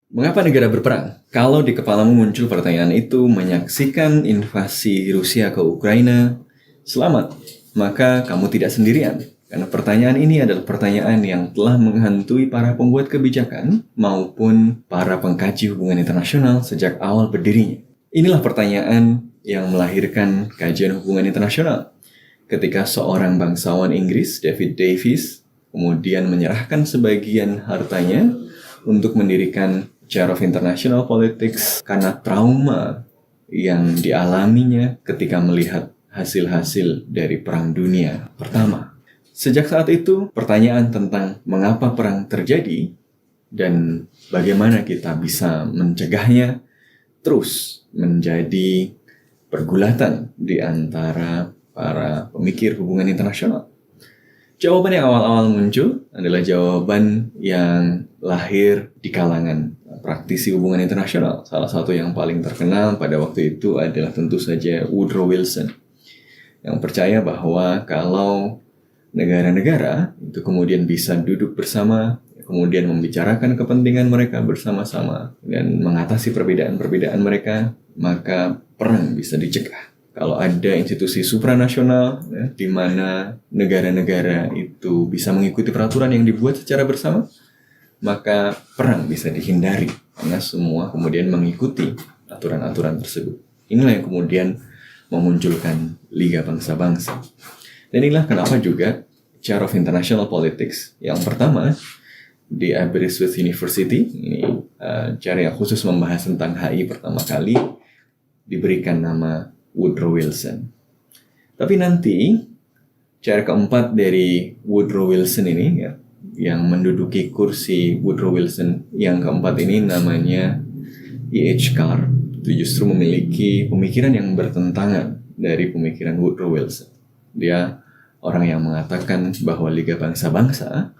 Mengapa negara berperang? Kalau di kepalamu muncul pertanyaan itu menyaksikan invasi Rusia ke Ukraina, selamat, maka kamu tidak sendirian. Karena pertanyaan ini adalah pertanyaan yang telah menghantui para pembuat kebijakan maupun para pengkaji hubungan internasional sejak awal berdirinya. Inilah pertanyaan yang melahirkan kajian hubungan internasional. Ketika seorang bangsawan Inggris, David Davis, kemudian menyerahkan sebagian hartanya untuk mendirikan Chair of International Politics karena trauma yang dialaminya ketika melihat hasil-hasil dari Perang Dunia Pertama. Sejak saat itu, pertanyaan tentang mengapa perang terjadi dan bagaimana kita bisa mencegahnya terus menjadi pergulatan di antara para pemikir hubungan internasional. Jawaban yang awal-awal muncul adalah jawaban yang lahir di kalangan praktisi hubungan internasional. Salah satu yang paling terkenal pada waktu itu adalah tentu saja Woodrow Wilson, yang percaya bahwa kalau negara-negara itu kemudian bisa duduk bersama, kemudian membicarakan kepentingan mereka bersama-sama dan mengatasi perbedaan-perbedaan mereka, maka perang bisa dicegah. Kalau ada institusi supranasional, di mana negara-negara itu bisa mengikuti peraturan yang dibuat secara bersama, maka perang bisa dihindari karena semua kemudian mengikuti aturan-aturan tersebut. Inilah yang kemudian memunculkan Liga Bangsa-Bangsa. Dan inilah kenapa juga Chair of International Politics yang pertama di Aberystwyth University, ini chair yang khusus membahas tentang HI pertama kali, diberikan nama Woodrow Wilson. Tapi nanti chair keempat dari Woodrow Wilson ini, yang menduduki kursi Woodrow Wilson yang keempat ini namanya E.H. Carr, itu justru memiliki pemikiran yang bertentangan dari pemikiran Woodrow Wilson. Dia orang yang mengatakan bahwa Liga Bangsa-Bangsa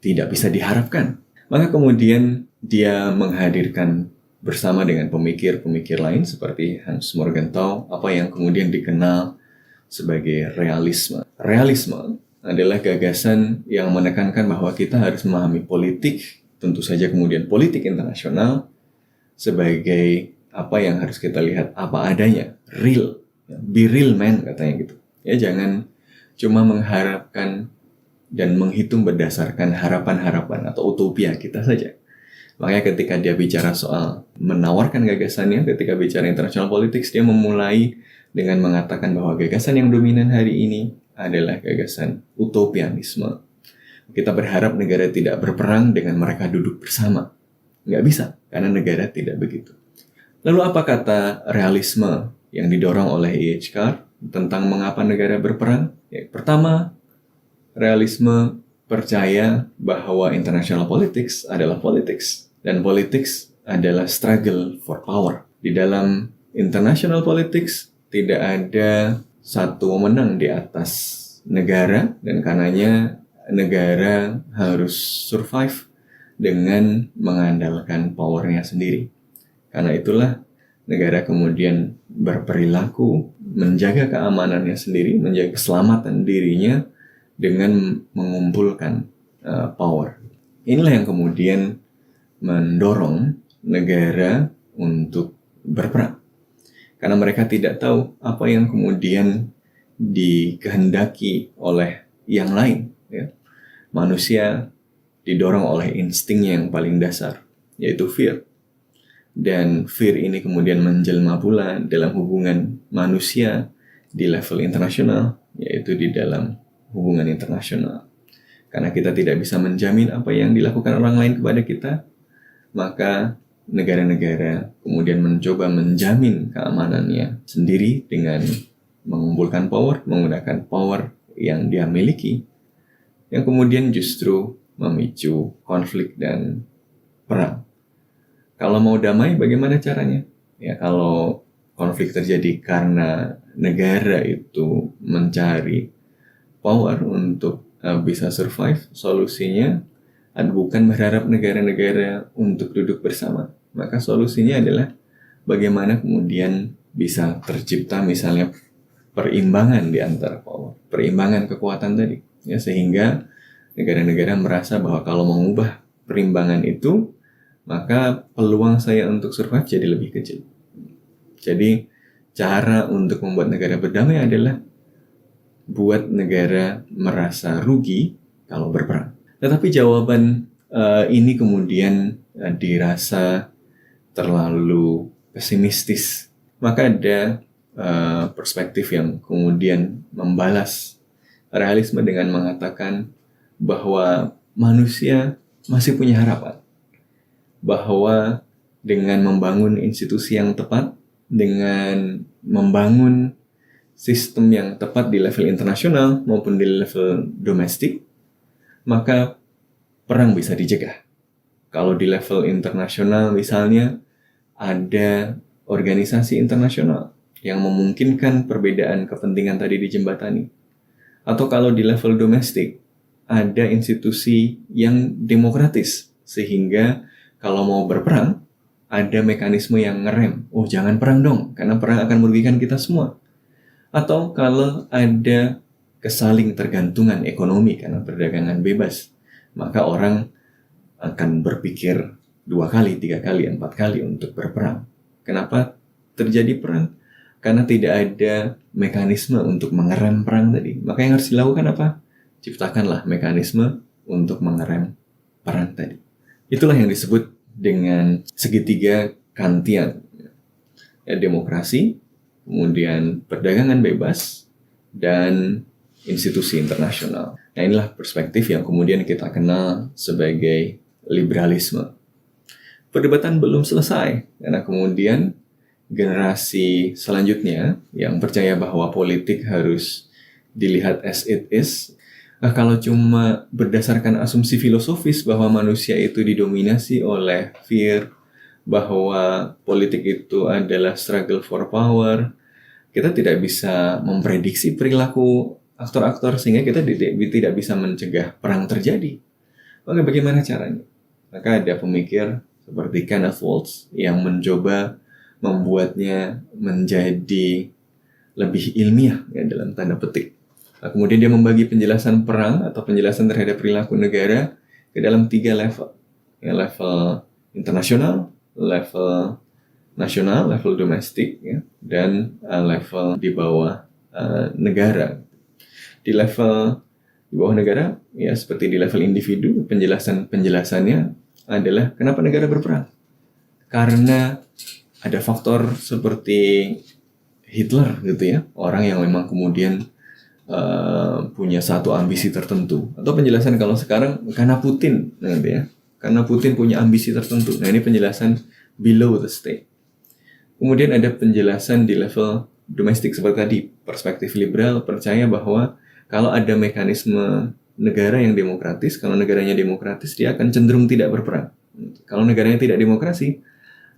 tidak bisa diharapkan. Maka kemudian dia menghadirkan bersama dengan pemikir-pemikir lain seperti Hans Morgenthau apa yang kemudian dikenal sebagai realisme. Realisme adalah gagasan yang menekankan bahwa kita harus memahami politik, tentu saja kemudian politik internasional, sebagai apa yang harus kita lihat apa adanya, real, be real man katanya gitu. Ya, jangan cuma mengharapkan dan menghitung berdasarkan harapan-harapan atau utopia kita saja. Makanya ketika dia bicara soal menawarkan gagasannya, ketika bicara international politics, dia memulai dengan mengatakan bahwa gagasan yang dominan hari ini adalah gagasan utopianisme. Kita berharap negara tidak berperang dengan mereka duduk bersama. Nggak bisa, karena negara tidak begitu. Lalu apa kata realisme yang didorong oleh E.H. Carr tentang mengapa negara berperang? Ya, pertama, realisme percaya bahwa international politics adalah politics. Dan politics adalah struggle for power. Di dalam international politics tidak ada satu pemenang di atas negara, dan karenanya negara harus survive dengan mengandalkan powernya sendiri. Karena itulah negara kemudian berperilaku menjaga keamanannya sendiri, menjaga keselamatan dirinya dengan mengumpulkan power. Inilah yang kemudian mendorong negara untuk berperang. Karena mereka tidak tahu apa yang kemudian dikehendaki oleh yang lain. Ya. Manusia didorong oleh instingnya yang paling dasar, yaitu fear. Dan fear ini kemudian menjelma pula dalam hubungan manusia di level internasional, yaitu di dalam hubungan internasional. Karena kita tidak bisa menjamin apa yang dilakukan orang lain kepada kita, maka negara-negara kemudian mencoba menjamin keamanannya sendiri dengan mengumpulkan power, menggunakan power yang dia miliki, yang kemudian justru memicu konflik dan perang. Kalau mau damai, bagaimana caranya? Ya, kalau konflik terjadi karena negara itu mencari power untuk bisa survive, solusinya bukan berharap negara-negara untuk duduk bersama. Maka solusinya adalah bagaimana kemudian bisa tercipta misalnya perimbangan di antara power, perimbangan kekuatan tadi. Ya, sehingga negara-negara merasa bahwa kalau mengubah perimbangan itu, maka peluang saya untuk survive jadi lebih kecil. Jadi cara untuk membuat negara berdamai adalah buat negara merasa rugi kalau berperang. Tetapi jawaban ini kemudian dirasa terlalu pesimistis. Maka ada perspektif yang kemudian membalas realisme dengan mengatakan bahwa manusia masih punya harapan. Bahwa dengan membangun institusi yang tepat, dengan membangun sistem yang tepat di level internasional maupun di level domestik, maka perang bisa dicegah. Kalau di level internasional misalnya ada organisasi internasional yang memungkinkan perbedaan kepentingan tadi dijembatani. Atau kalau di level domestik ada institusi yang demokratis sehingga kalau mau berperang ada mekanisme yang ngerem. Oh, jangan perang dong, karena perang akan merugikan kita semua. Atau kalau ada kesaling tergantungan ekonomi karena perdagangan bebas, maka orang akan berpikir 2 kali, 3 kali, 4 kali untuk berperang. Kenapa terjadi perang? Karena tidak ada mekanisme untuk mengerem perang tadi. Maka yang harus dilakukan apa? Ciptakanlah mekanisme untuk mengerem perang tadi. Itulah yang disebut dengan segitiga Kantian. Ya, demokrasi, kemudian perdagangan bebas, dan institusi internasional. Nah, inilah perspektif yang kemudian kita kenal sebagai liberalisme. Perdebatan belum selesai, karena kemudian generasi selanjutnya yang percaya bahwa politik harus dilihat as it is. Nah, kalau cuma berdasarkan asumsi filosofis bahwa manusia itu didominasi oleh fear, bahwa politik itu adalah struggle for power, kita tidak bisa memprediksi perilaku aktor-aktor sehingga kita tidak bisa mencegah perang terjadi. Oke, bagaimana caranya? Maka ada pemikir seperti Kenneth Waltz yang mencoba membuatnya menjadi lebih ilmiah ya, dalam tanda petik. Nah, kemudian dia membagi penjelasan perang atau penjelasan terhadap perilaku negara ke dalam 3 level. Ya, level internasional, level nasional, level domestik, ya, dan level di bawah negara. Di level di bawah negara, ya seperti di level individu, penjelasannya adalah kenapa negara berperang. Karena ada faktor seperti Hitler gitu ya, orang yang memang kemudian punya satu ambisi tertentu. Atau penjelasan kalau sekarang karena Putin, gitu ya, karena Putin punya ambisi tertentu. Nah, ini penjelasan below the state. Kemudian ada penjelasan di level domestik seperti tadi, perspektif liberal percaya bahwa kalau ada mekanisme negara yang demokratis, kalau negaranya demokratis dia akan cenderung tidak berperang. Kalau negaranya tidak demokrasi,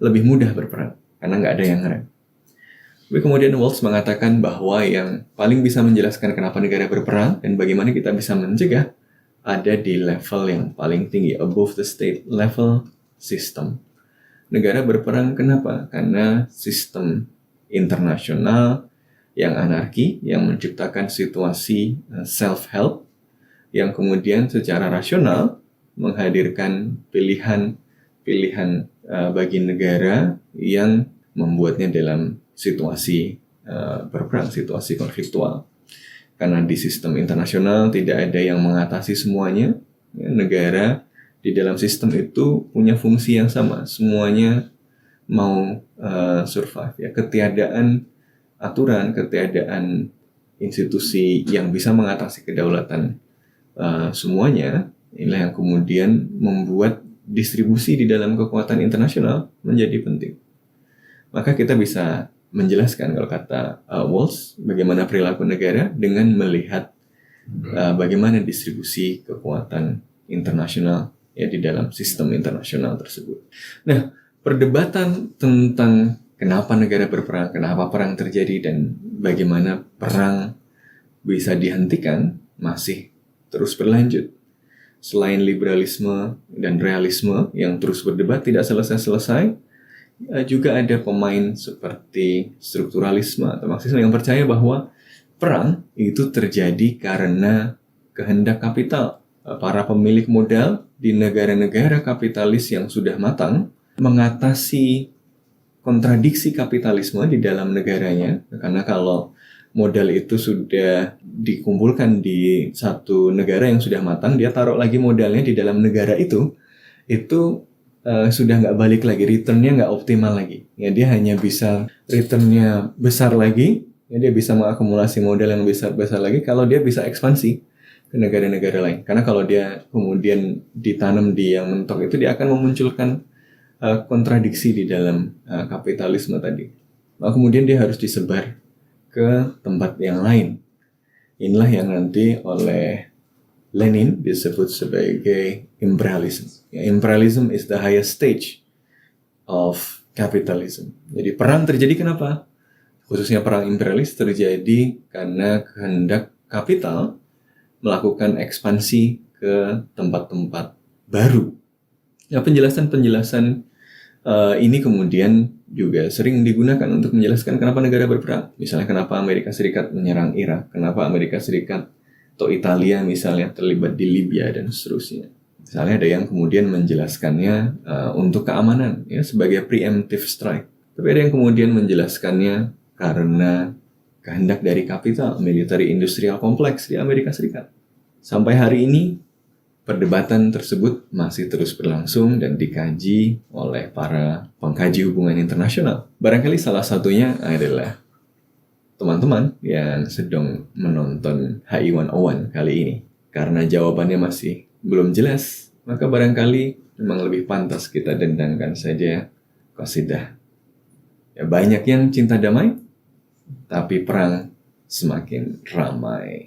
lebih mudah berperang karena nggak ada yang ngerem. Tapi kemudian Waltz mengatakan bahwa yang paling bisa menjelaskan kenapa negara berperang dan bagaimana kita bisa mencegah ada di level yang paling tinggi, above the state level system. Negara berperang kenapa? Karena sistem internasional yang anarki, yang menciptakan situasi self-help, yang kemudian secara rasional menghadirkan pilihan bagi negara yang membuatnya dalam situasi berperang, situasi konfliktual. Karena di sistem internasional tidak ada yang mengatasi semuanya, ya, negara di dalam sistem itu punya fungsi yang sama, semuanya mau survive. Ya, ketiadaan aturan, ketiadaan institusi yang bisa mengatasi kedaulatan semuanya, inilah yang kemudian membuat distribusi di dalam kekuatan internasional menjadi penting. Maka kita bisa menjelaskan kalau kata Waltz bagaimana perilaku negara dengan melihat bagaimana distribusi kekuatan internasional ya di dalam sistem internasional tersebut. Nah, perdebatan tentang kenapa negara berperang, kenapa perang terjadi dan bagaimana perang bisa dihentikan masih terus berlanjut. Selain liberalisme dan realisme yang terus berdebat tidak selesai-selesai, juga ada pemain seperti strukturalisme atau Marxisme yang percaya bahwa perang itu terjadi karena kehendak kapital, para pemilik modal di negara-negara kapitalis yang sudah matang mengatasi kontradiksi kapitalisme di dalam negaranya. Karena kalau modal itu sudah dikumpulkan di satu negara yang sudah matang, dia taruh lagi modalnya di dalam negara itu sudah nggak balik lagi, returnnya nggak optimal lagi. Ya, dia hanya bisa returnnya besar lagi, ya, dia bisa mengakumulasi modal yang besar-besar lagi kalau dia bisa ekspansi ke negara-negara lain. Karena kalau dia kemudian ditanam di yang mentok itu, dia akan memunculkan kontradiksi di dalam kapitalisme tadi. Nah, kemudian dia harus disebar ke tempat yang lain. Inilah yang nanti oleh Lenin disebut sebagai imperialism. Ya, imperialism is the highest stage of capitalism. Jadi perang terjadi kenapa? Khususnya perang imperialis terjadi karena kehendak kapital melakukan ekspansi ke tempat-tempat baru. Ya, penjelasan-penjelasan ini kemudian juga sering digunakan untuk menjelaskan kenapa negara berperang. Misalnya kenapa Amerika Serikat menyerang Irak, kenapa Amerika Serikat atau Italia misalnya terlibat di Libya dan seterusnya. Misalnya ada yang kemudian menjelaskannya untuk keamanan, ya, sebagai preemptive strike. Tapi ada yang kemudian menjelaskannya karena kehendak dari kapital, military industrial complex di Amerika Serikat. Sampai hari ini perdebatan tersebut masih terus berlangsung dan dikaji oleh para pengkaji hubungan internasional. Barangkali salah satunya adalah teman-teman yang sedang menonton HI 101 kali ini. Karena jawabannya masih belum jelas, maka barangkali memang lebih pantas kita dendangkan saja qasidah. Ya, banyak yang cinta damai, tapi perang semakin ramai.